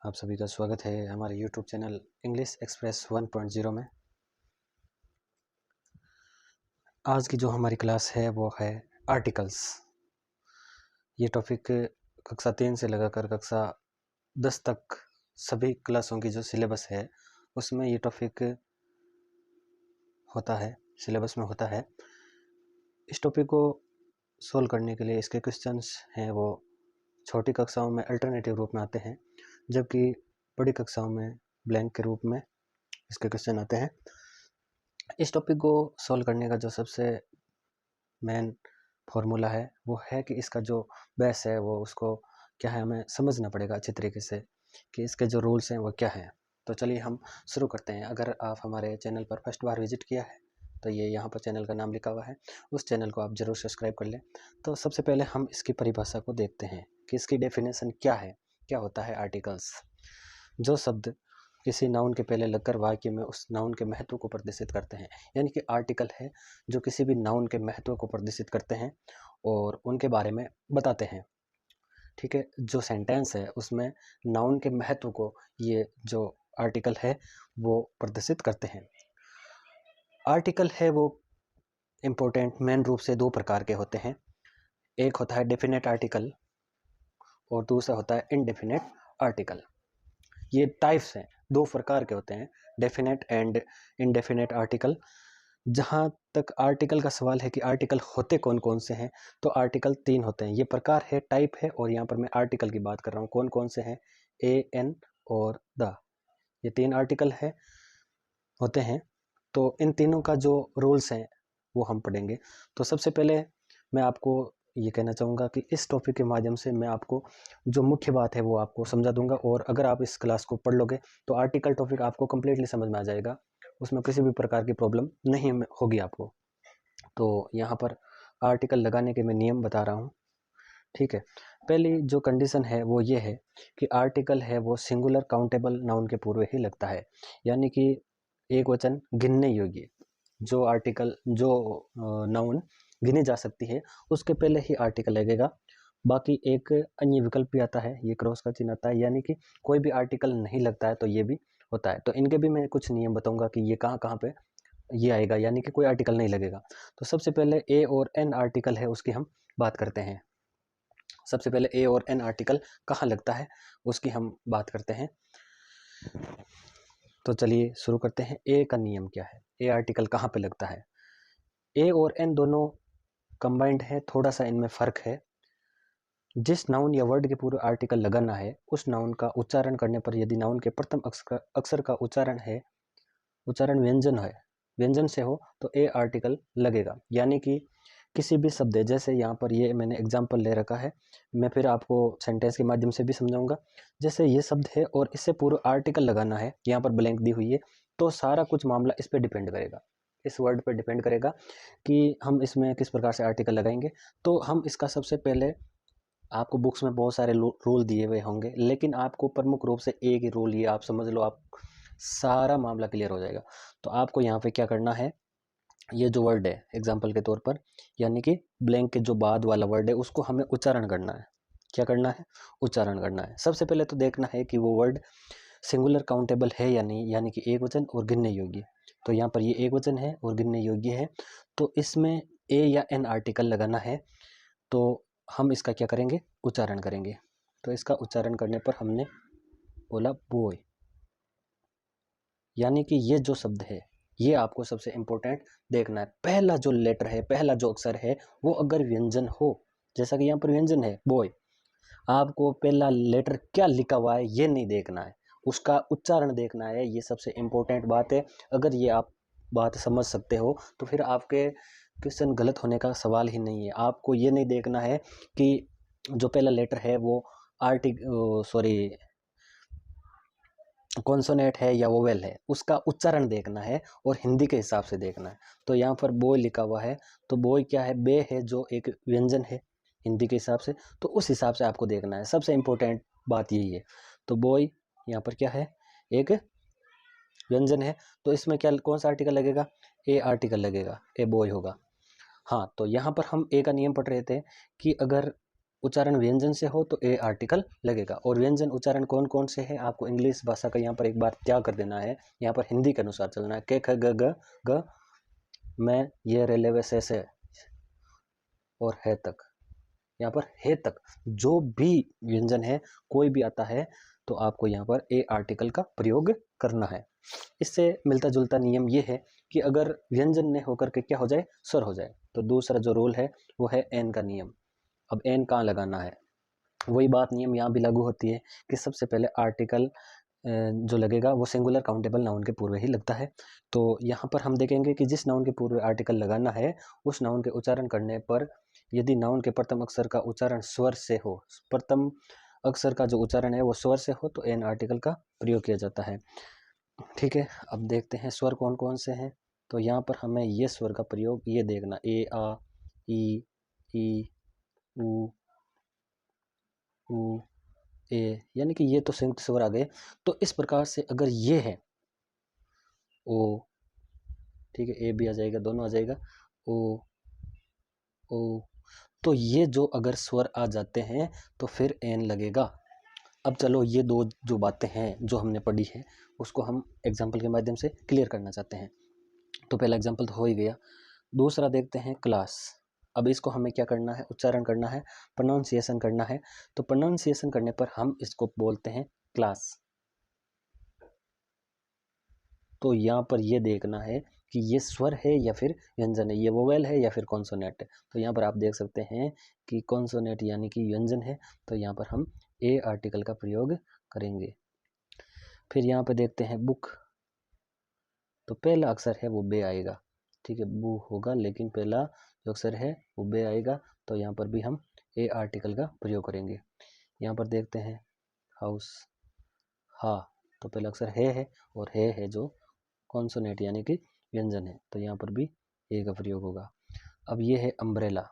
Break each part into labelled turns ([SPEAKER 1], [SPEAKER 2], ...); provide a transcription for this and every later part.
[SPEAKER 1] आप सभी का स्वागत है हमारे YouTube चैनल इंग्लिश एक्सप्रेस 1.0 में। आज की जो हमारी क्लास है वो है आर्टिकल्स। ये टॉपिक कक्षा 3 से लगाकर कक्षा 10 तक सभी क्लासों की जो सिलेबस है उसमें ये टॉपिक होता है, सिलेबस में होता है। इस टॉपिक को सोल्व करने के लिए इसके क्वेश्चंस हैं वो छोटी कक्षाओं में अल्टरनेटिव रूप में आते हैं, जबकि बड़ी कक्षाओं में ब्लैंक के रूप में इसके क्वेश्चन आते हैं। इस टॉपिक को सॉल्व करने का जो सबसे मेन फॉर्मूला है वो है कि इसका जो बेस है वो उसको क्या है, हमें समझना पड़ेगा अच्छी तरीके से कि इसके जो रूल्स हैं वो क्या हैं। तो चलिए हम शुरू करते हैं। अगर आप हमारे चैनल पर फर्स्ट बार विजिट किया है तो ये यहाँ पर चैनल का नाम लिखा हुआ है, उस चैनल को आप ज़रूर सब्सक्राइब कर लें। तो सबसे पहले हम इसकी परिभाषा को देखते हैं कि इसकी डेफिनेशन क्या है, क्या होता है आर्टिकल्स। जो शब्द किसी नाउन के पहले लगकर वाक्य में उस नाउन के महत्व को प्रदर्शित करते हैं, यानी कि आर्टिकल है जो किसी भी नाउन के महत्व को प्रदर्शित करते हैं और उनके बारे में बताते हैं। ठीक है, जो सेंटेंस है उसमें नाउन के महत्व को ये जो आर्टिकल है वो प्रदर्शित करते हैं। आर्टिकल है वो इम्पोर्टेंट मेन रूप से दो प्रकार के होते हैं। एक होता है डेफिनेट आर्टिकल और दूसरा होता है इनडेफिनेट आर्टिकल। ये टाइप्स हैं, दो प्रकार के होते हैं, डेफिनेट एंड इनडेफिनेट आर्टिकल। जहाँ तक आर्टिकल का सवाल है कि आर्टिकल होते कौन कौन से हैं, तो आर्टिकल 3 होते हैं। ये प्रकार है, टाइप है, और यहाँ पर मैं आर्टिकल की बात कर रहा हूँ। कौन कौन से हैं? ए, एन और द, ये 3 आर्टिकल है होते हैं। तो इन तीनों का जो रूल्स हैं वो हम पढ़ेंगे। तो सबसे पहले मैं आपको ये कहना चाहूँगा कि इस टॉपिक के माध्यम से मैं आपको जो मुख्य बात है वो आपको समझा दूंगा, और अगर आप इस क्लास को पढ़ लोगे तो आर्टिकल टॉपिक आपको कम्प्लीटली समझ में आ जाएगा, उसमें किसी भी प्रकार की प्रॉब्लम नहीं होगी आपको। तो यहाँ पर आर्टिकल लगाने के मैं नियम बता रहा हूँ। ठीक है, पहली जो कंडीशन है वो ये है कि आर्टिकल है वो सिंगुलर काउंटेबल नाउन के पूर्व ही लगता है, यानी कि एक वचन गिनने योग्य जो आर्टिकल, जो नाउन गिनी जा सकती है उसके पहले ही आर्टिकल लगेगा। बाकी एक अन्य विकल्प भी आता है, ये क्रॉस का चिन्ह आता है, यानी कि कोई भी आर्टिकल नहीं लगता है तो ये भी होता है। तो इनके भी मैं कुछ नियम बताऊंगा कि ये कहाँ कहाँ पे ये आएगा, यानी कि कोई आर्टिकल नहीं लगेगा। तो सबसे पहले ए और एन आर्टिकल है उसकी हम बात करते हैं। सबसे पहले ए और एन आर्टिकल कहाँ लगता है उसकी हम बात करते हैं। तो चलिए शुरू करते हैं। ए का नियम क्या है, ए आर्टिकल कहाँ पे लगता है? ए और एन दोनों कंबाइंड है, थोड़ा सा इनमें फर्क है। जिस नाउन या वर्ड के पूर्व आर्टिकल लगाना है उस नाउन का उच्चारण करने पर यदि नाउन के प्रथम अक्षर का उच्चारण व्यंजन है, व्यंजन से हो, तो ए आर्टिकल लगेगा। यानी कि किसी भी शब्द है, जैसे यहाँ पर ये मैंने एग्जाम्पल ले रखा है, मैं फिर आपको सेंटेंस के माध्यम से भी समझाऊंगा। जैसे ये शब्द है और इससे पूर्व आर्टिकल लगाना है, यहाँ पर ब्लैंक दी हुई है, तो सारा कुछ मामला इस पर डिपेंड करेगा, इस वर्ड पर डिपेंड करेगा कि हम इसमें किस प्रकार से आर्टिकल लगाएंगे। तो हम इसका सबसे पहले, आपको बुक्स में बहुत सारे रूल दिए हुए होंगे, लेकिन आपको प्रमुख रूप से एक ही रूल, ये आप समझ लो, आप सारा मामला क्लियर हो जाएगा। तो आपको यहाँ पे क्या करना है, ये जो वर्ड है एग्जाम्पल के तौर पर, यानी कि ब्लैंक के जो बाद वाला वर्ड है उसको हमें उच्चारण करना है। क्या करना है? उच्चारण करना है। सबसे पहले तो देखना है कि वो वर्ड सिंगुलर काउंटेबल है या नहीं, यानी कि एक वचन और गिनने योग्य। तो यहाँ पर ये एक वचन है और गिनने योग्य है, तो इसमें ए या एन आर्टिकल लगाना है। तो हम इसका क्या करेंगे? उच्चारण करेंगे। तो इसका उच्चारण करने पर हमने बोला बॉय, यानी कि ये जो शब्द है ये आपको सबसे इंपॉर्टेंट देखना है। पहला जो लेटर है, पहला जो अक्षर है वो अगर व्यंजन हो, जैसा कि यहाँ पर व्यंजन है बॉय, आपको पहला लेटर क्या लिखा हुआ है ये नहीं देखना है, उसका उच्चारण देखना है। ये सबसे इंपॉर्टेंट बात है। अगर ये आप बात समझ सकते हो तो फिर आपके क्वेश्चन गलत होने का सवाल ही नहीं है। आपको ये नहीं देखना है कि जो पहला लेटर है वो कॉन्सोनेंट है या वोवेल है, उसका उच्चारण देखना है और हिंदी के हिसाब से देखना है। तो यहाँ पर बॉय लिखा हुआ है, तो बॉय क्या है? बे है, जो एक व्यंजन है हिंदी के हिसाब से, तो उस हिसाब से आपको देखना है। सबसे इंपॉर्टेंट बात यही है। तो बॉय यहाँ पर क्या है? एक व्यंजन है, तो इसमें क्या, कौन सा आर्टिकल लगेगा? ए आर्टिकल लगेगा, ए बॉय होगा। हाँ, तो यहाँ पर हम ए का नियम पढ़ रहे थे कि अगर उच्चारण व्यंजन से हो तो ए आर्टिकल लगेगा। और व्यंजन उच्चारण कौन कौन से हैं आपको इंग्लिश भाषा का यहाँ पर एक बार त्याग कर देना है, यहाँ पर हिंदी के अनुसार चलना है। के ख ग ग ग, मैं ये रेलवे से और है तक, यहाँ पर है तक जो भी व्यंजन है कोई भी आता है तो आपको यहाँ पर ए आर्टिकल का प्रयोग करना है। इससे मिलता जुलता नियम ये है कि अगर व्यंजन ने होकर के क्या हो जाए, स्वर हो जाए, तो दूसरा जो रूल है वो है एन का नियम। अब एन कहाँ लगाना है, वही बात नियम यहाँ भी लागू होती है कि सबसे पहले आर्टिकल जो लगेगा वो सिंगुलर काउंटेबल नाउन के पूर्व ही लगता है। तो यहाँ पर हम देखेंगे कि जिस नाउन के पूर्व आर्टिकल लगाना है उस नाउन के उच्चारण करने पर यदि नाउन के प्रथम अक्षर का उच्चारण स्वर से हो, प्रथम अक्षर का जो उच्चारण है वो स्वर से हो, तो एन आर्टिकल का प्रयोग किया जाता है। ठीक है, अब देखते हैं स्वर कौन कौन से हैं। तो यहाँ पर हमें ये स्वर का प्रयोग ये देखना, ए आ ई उ ऊ ए, यानी कि ये तो संयुक्त स्वर आ गए। तो इस प्रकार से अगर ये है ओ, ठीक है, ए भी आ जाएगा, दोनों आ जाएगा, ओ ओ, तो ये जो अगर स्वर आ जाते हैं तो फिर एन लगेगा। अब चलो ये दो जो बातें हैं जो हमने पढ़ी है उसको हम एग्जाम्पल के माध्यम से क्लियर करना चाहते हैं। तो पहला एग्जाम्पल तो हो ही गया, दूसरा देखते हैं क्लास। अब इसको हमें क्या करना है, उच्चारण करना है, प्रोनाउंसिएशन करना है। तो प्रोनाउंसिएशन करने पर हम इसको बोलते हैं क्लास। तो यहाँ पर ये देखना है कि ये स्वर है या फिर व्यंजन है, ये वोवेल है या फिर कॉन्सोनेंट है। तो यहाँ पर आप देख सकते हैं कि कॉन्सोनेंट यानी कि व्यंजन है, तो यहाँ पर हम ए आर्टिकल का प्रयोग करेंगे। फिर यहाँ पर देखते हैं बुक, तो पहला अक्षर है वो बे आएगा, ठीक है, बू होगा लेकिन पहला जो अक्षर है वो बे आएगा, तो यहाँ पर भी हम ए आर्टिकल का प्रयोग करेंगे। यहाँ पर देखते हैं हाउस, हा, तो पहला अक्षर है और है जो कॉन्सोनेंट यानी कि व्यंजन है, तो यहाँ पर भी ए का प्रयोग होगा। अब ये है अम्ब्रेला,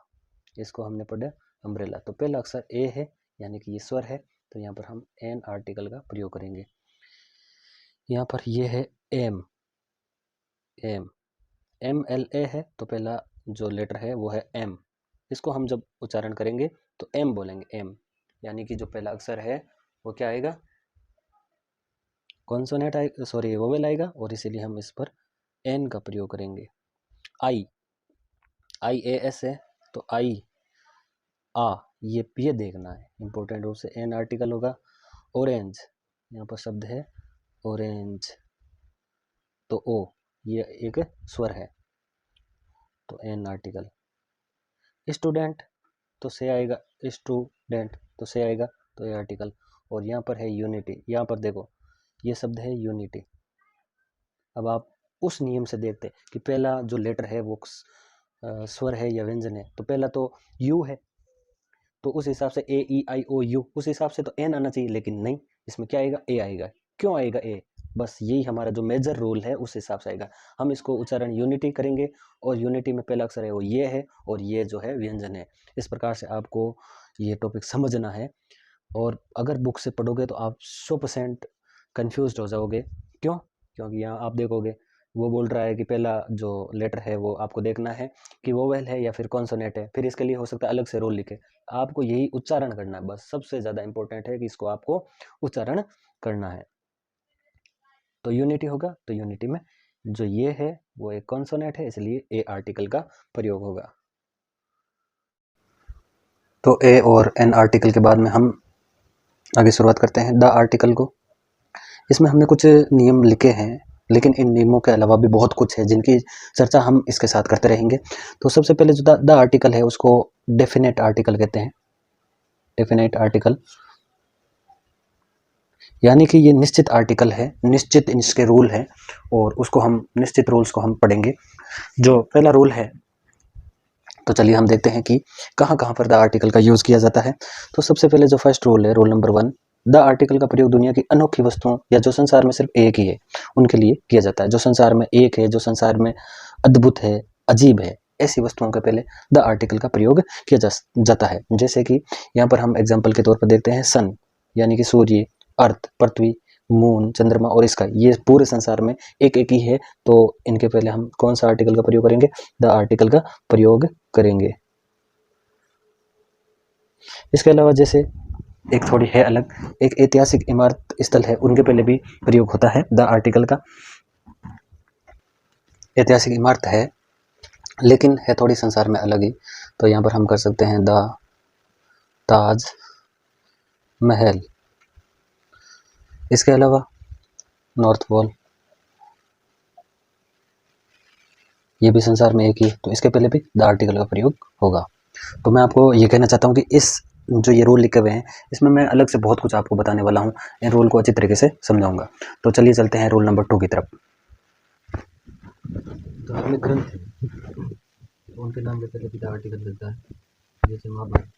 [SPEAKER 1] इसको हमने पढ़ा अम्ब्रेला, तो पहला अक्षर ए है यानी कि ये स्वर है, तो यहाँ पर हम एन आर्टिकल का प्रयोग करेंगे। यहाँ पर ये है M, M M L A है, तो पहला जो लेटर है वो है एम, इसको हम जब उच्चारण करेंगे तो एम बोलेंगे, एम, यानी कि जो पहला अक्षर है वो क्या आएगा, कॉन्सोनेंट आएगा, सॉरी वोवेल आएगा, और इसीलिए हम इस पर एन का प्रयोग करेंगे। आई, आई ए एस है, तो आई आ, ये देखना है इंपॉर्टेंट रूप से, एन आर्टिकल होगा। ऑरेंज, यहाँ पर शब्द है ऑरेंज, तो ओ, ये एक स्वर है, तो एन आर्टिकल। स्टूडेंट, तो से आएगा, स्टूडेंट तो से आएगा, तो ए आर्टिकल। और यहाँ पर है यूनिटी, यहाँ पर देखो ये शब्द है यूनिटी। अब आप उस नियम से देखते कि पहला जो लेटर है वो स्वर है या व्यंजन है, तो पहला तो यू है, तो उस हिसाब से ए ई आई ओ यू, उस हिसाब से तो एन आना चाहिए, लेकिन नहीं, इसमें क्या आएगा, ए आएगा। क्यों आएगा ए, बस यही हमारा जो मेजर रूल है उस हिसाब से आएगा। हम इसको उच्चारण यूनिटी करेंगे, और यूनिटी में पहला अक्षर है वो ये है, और ये जो है व्यंजन है। इस प्रकार से आपको ये टॉपिक समझना है, और अगर बुक से पढ़ोगे तो आप 100% कन्फ्यूज हो जाओगे। क्यों, क्योंकि यहाँ आप देखोगे वो बोल रहा है कि पहला जो लेटर है वो आपको देखना है कि वोवेल है या फिर कॉन्सोनेंट है, फिर इसके लिए हो सकता है अलग से रूल लिखे, आपको यही उच्चारण करना है, बस सबसे ज़्यादा इंपॉर्टेंट है कि इसको आपको उच्चारण करना है। तो यूनिटी होगा, तो यूनिटी में जो ये है वो एक कॉन्सोनेंट है, इसलिए ए आर्टिकल का प्रयोग होगा। तो ए और एन आर्टिकल के बाद में हम आगे शुरुआत करते हैं द आर्टिकल को। इसमें हमने कुछ नियम लिखे हैं, लेकिन इन नियमों के अलावा भी बहुत कुछ है जिनकी चर्चा हम इसके साथ करते रहेंगे। तो सबसे पहले जो द आर्टिकल है उसको डेफिनेट आर्टिकल कहते हैं। डेफिनेट आर्टिकल यानी कि ये निश्चित आर्टिकल है, निश्चित इसके रूल है, और उसको हम निश्चित रूल्स को हम पढ़ेंगे। जो पहला रूल है, तो चलिए हम देखते हैं कि कहाँ कहाँ पर द आर्टिकल का यूज़ किया जाता है। तो सबसे पहले जो फर्स्ट रूल है, रूल नंबर 1, द आर्टिकल का प्रयोग दुनिया की अनोखी वस्तुओं या जो संसार में सिर्फ एक ही है उनके लिए किया जाता है। जो संसार में एक है, जो संसार में अद्भुत है, अजीब है, ऐसी वस्तुओं के पहले द आर्टिकल का प्रयोग किया जाता है। जैसे कि यहाँ पर हम एग्जाम्पल के तौर पर देखते हैं सन, यानी कि सूर्य, अर्थ, पृथ्वी, मून, चंद्रमा और इसका, ये पूरे संसार में एक एक ही है, तो इनके पहले हम कौन सा आर्टिकल का प्रयोग करेंगे, द आर्टिकल का प्रयोग करेंगे। इसके अलावा जैसे एक थोड़ी है अलग, एक ऐतिहासिक इमारत स्थल है, उनके पहले भी प्रयोग होता है द आर्टिकल का। ऐतिहासिक इमारत है लेकिन है थोड़ी संसार में अलग ही, तो यहाँ पर हम कर सकते हैं द ताज महल। इसके अलावा नॉर्थ पोल, ये भी संसार में एक ही, तो इसके पहले भी द आर्टिकल का प्रयोग होगा। तो मैं आपको ये कहना चाहता हूँ कि इस जो ये रूल लिखे हुए हैं इसमें मैं अलग से बहुत कुछ आपको बताने वाला हूँ, इन रूल को अच्छी तरीके से समझाऊंगा। तो चलिए चलते हैं रूल नंबर 2 की तरफ। तो अपने ग्रंथ है, तो उनके नाम के पहले भी द आर्टिकल लगता है। जैसे महाभारत,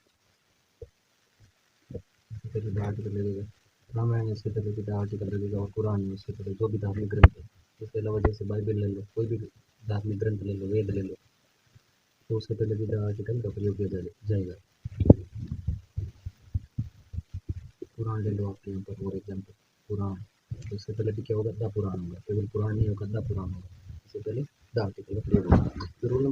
[SPEAKER 1] इसके पहले द आर्टिकल लगेगा, रामायण इसके पहले भी द आर्टिकल लगेगा, और कुरान में इसके पहले जो भी धार्मिक ग्रंथ है। इसके अलावा जैसे बाइबल ले लो, कोई भी धार्मिक ग्रंथ ले लो, वेद ले लो, तो उसके पहले भी द आर्टिकल का प्रयोग किया जाएगा। पुराण ले लो आपके यहाँ पर फॉर एग्जाम्पल, पुराण, तो इससे पहले भी क्या होगा, द पुराण होगा, केवल पुराण नहीं होगा, द पुराण होगा, इससे पहले द आर्टिकल का प्रयोग होगा। तो रूल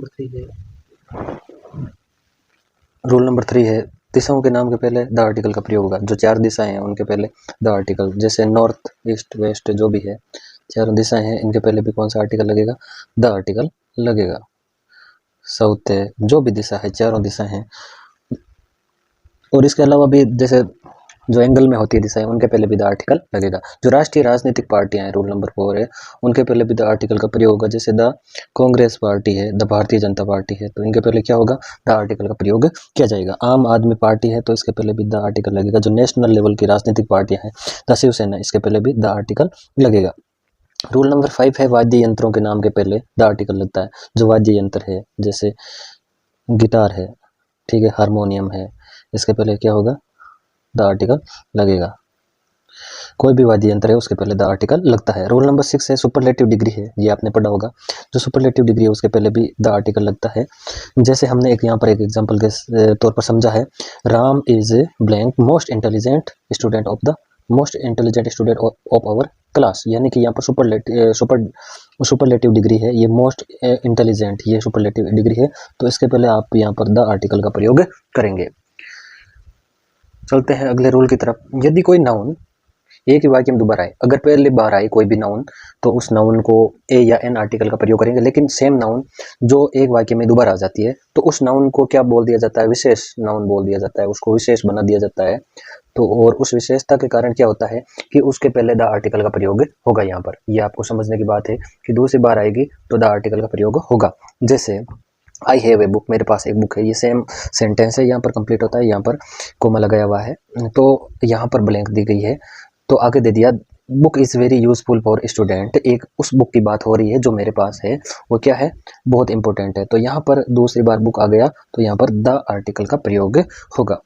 [SPEAKER 1] नंबर 3 है, दिशाओं के नाम के पहले द आर्टिकल का प्रयोग होगा। जो 4 दिशाएं हैं उनके पहले द आर्टिकल, जैसे नॉर्थ ईस्ट वेस्ट जो भी है 4 दिशाएं हैं, इनके पहले भी कौन सा आर्टिकल लगेगा, द आर्टिकल लगेगा। साउथ है, जो भी दिशा है, चारों दिशा हैं। और इसके अलावा भी जैसे जो एंगल में होती है दिशाएं, उनके पहले भी द आर्टिकल लगेगा। जो राष्ट्रीय राजनीतिक पार्टियां हैं, रूल नंबर 4 है, उनके पहले भी द आर्टिकल का प्रयोग होगा। जैसे द कांग्रेस पार्टी है, द भारतीय जनता पार्टी है, तो इनके पहले क्या होगा, द आर्टिकल का प्रयोग किया जाएगा। आम आदमी पार्टी है, तो इसके पहले भी द आर्टिकल लगेगा। जो नेशनल लेवल की राजनीतिक पार्टियां हैं, द शिवसेना, इसके पहले भी द आर्टिकल लगेगा। रूल नंबर 5 है, वाद्य यंत्रों के नाम के पहले द आर्टिकल लगता है। जो वाद्य यंत्र है, जैसे गिटार है, ठीक है, हारमोनियम है, इसके पहले क्या होगा, द आर्टिकल लगेगा। कोई भी वाद्य यंत्र है उसके पहले द आर्टिकल लगता है। रूल नंबर 6 है, सुपरलेटिव डिग्री है, ये आपने पढ़ा होगा। जो सुपरलेटिव डिग्री है उसके पहले भी द आर्टिकल लगता है। जैसे हमने एक यहाँ पर एक एग्जांपल के तौर पर समझा है, Ram is blank most intelligent student of our class, यानी कि यहाँ पर सुपरलेटिव डिग्री है, ये मोस्ट इंटेलिजेंट, ये सुपरलेटिव डिग्री है, तो इसके पहले आप यहाँ पर द आर्टिकल का प्रयोग करेंगे। चलते हैं अगले रूल की तरफ। यदि कोई नाउन एक ही वाक्य में दोबारा आए, अगर पहली बार आए कोई भी नाउन, तो उस नाउन को ए या एन आर्टिकल का प्रयोग करेंगे। लेकिन सेम नाउन जो एक वाक्य में दोबारा आ जाती है, तो उस नाउन को क्या बोल दिया जाता है, विशेष नाउन बोल दिया जाता है, उसको विशेष बना दिया जाता है। तो और उस विशेषता के कारण क्या होता है कि उसके पहले द आर्टिकल का प्रयोग होगा। यहाँ पर ये आपको समझने की बात है कि दूसरी बार आएगी तो द आर्टिकल का प्रयोग होगा। जैसे आई हैव ए बुक, मेरे पास एक बुक है, ये सेम सेंटेंस है, यहाँ पर कंप्लीट होता है, यहाँ पर कोमा लगाया हुआ है, तो यहाँ पर ब्लैंक दी गई है, तो आगे दे दिया book is very useful for student. एक उस बुक की बात हो रही है जो मेरे पास है, वो क्या है, बहुत इंपॉर्टेंट है। तो यहाँ पर दूसरी बार बुक आ गया, तो यहाँ पर द आर्टिकल का प्रयोग होगा।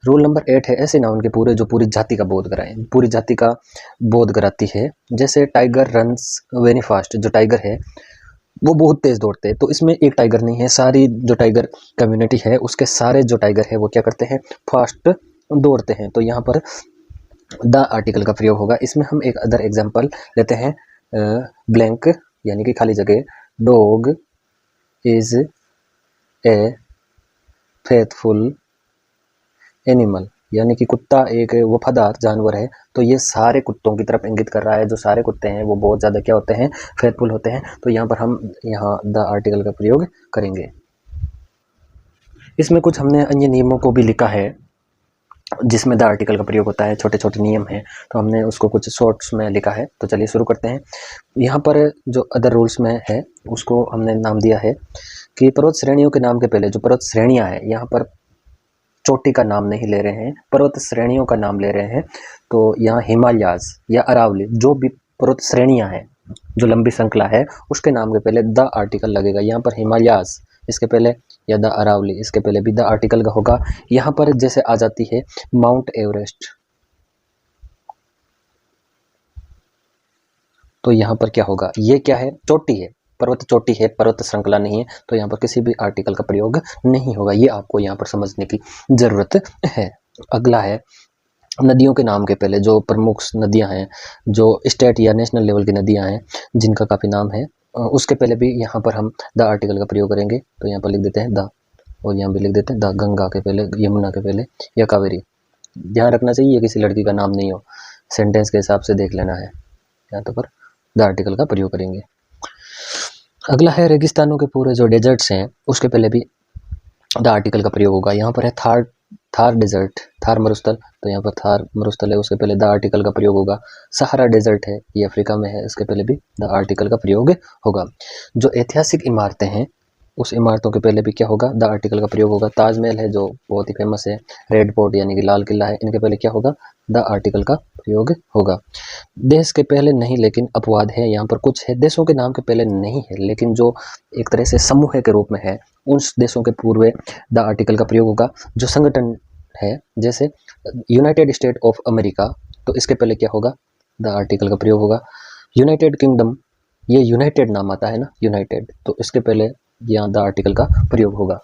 [SPEAKER 1] रूल नंबर 8 है, ऐसे नाउन के पूरे जो पूरी जाति का बोध कराएं, पूरी जाति का बोध कराती है। जैसे टाइगर रन्स वेरी फास्ट, जो टाइगर है वो बहुत तेज दौड़ते हैं, तो इसमें एक टाइगर नहीं है, सारी जो टाइगर कम्युनिटी है उसके सारे जो टाइगर है वो क्या करते हैं, फास्ट दौड़ते हैं। तो यहाँ पर द आर्टिकल का प्रयोग होगा। इसमें हम एक अदर एग्जांपल लेते हैं, ब्लैंक यानी कि खाली जगह, dog is a faithful animal, यानी कि कुत्ता एक वफादार जानवर है। तो ये सारे कुत्तों की तरफ इंगित कर रहा है, जो सारे कुत्ते हैं वो बहुत ज़्यादा क्या होते हैं, फेथफुल होते हैं। तो यहाँ पर हम यहाँ द आर्टिकल का प्रयोग करेंगे। इसमें कुछ हमने अन्य नियमों को भी लिखा है जिसमें द आर्टिकल का प्रयोग होता है, छोटे छोटे नियम हैं, तो हमने उसको कुछ शॉर्ट्स में लिखा है। तो चलिए शुरू करते हैं। यहाँ पर जो अदर रूल्स में है उसको हमने नाम दिया है कि पर्वत श्रेणियों के नाम के पहले जो पर्वत श्रेणियाँ हैं, यहाँ पर चोटी का नाम नहीं ले रहे हैं, पर्वत श्रेणियों का नाम ले रहे हैं। तो यहाँ हिमालयाज या अरावली, जो भी पर्वत श्रेणियाँ हैं, जो लंबी श्रृंखला है, उसके नाम के पहले द आर्टिकल लगेगा। यहाँ पर हिमालयाज इसके पहले, या द अरावली इसके पहले भी द आर्टिकल का होगा। यहाँ पर जैसे आ जाती है माउंट एवरेस्ट, तो यहाँ पर क्या होगा, ये क्या है, चोटी है, पर्वत चोटी है, पर्वत श्रृंखला नहीं है, तो यहाँ पर किसी भी आर्टिकल का प्रयोग नहीं होगा। ये आपको यहाँ पर समझने की जरूरत है। अगला है नदियों के नाम के पहले, जो प्रमुख नदियाँ हैं, जो स्टेट या नेशनल लेवल की नदियाँ हैं जिनका काफ़ी नाम है, उसके पहले भी यहाँ पर हम द आर्टिकल का प्रयोग करेंगे। तो यहाँ पर लिख देते हैं द, और यहाँ भी लिख देते हैं द गंगा के पहले, यमुना के पहले या कावेरी। ध्यान रखना चाहिए किसी लड़की का नाम नहीं हो, सेंटेंस के हिसाब से देख लेना है। यहाँ तो पर द आर्टिकल का प्रयोग करेंगे। अगला है रेगिस्तानों के पूरे जो डेजर्ट्स हैं उसके पहले भी द आर्टिकल का प्रयोग होगा। यहाँ पर है थार डेजर्ट, थार मरुस्थल, तो यहाँ पर थार मरुस्थल है, उसके पहले द आर्टिकल का प्रयोग होगा। सहारा डेजर्ट है, ये अफ्रीका में है, इसके पहले भी द आर्टिकल का प्रयोग होगा। जो ऐतिहासिक इमारतें हैं उस इमारतों के पहले भी क्या होगा, द आर्टिकल का प्रयोग होगा। ताजमहल है जो बहुत ही फेमस है, रेड फोर्ट यानी कि लाल किला है, इनके पहले क्या होगा, द आर्टिकल का प्रयोग होगा। देश के पहले नहीं लेकिन अपवाद है, यहाँ पर कुछ है देशों के नाम के पहले नहीं है, लेकिन जो एक तरह से समूह के रूप में है उन देशों के पूर्व द आर्टिकल का प्रयोग होगा। जो संगठन है जैसे यूनाइटेड स्टेट ऑफ अमेरिका, तो इसके पहले क्या होगा, द आर्टिकल का प्रयोग होगा। यूनाइटेड किंगडम, ये यूनाइटेड नाम आता है ना, यूनाइटेड, तो इसके पहले यहाँ द आर्टिकल का प्रयोग होगा।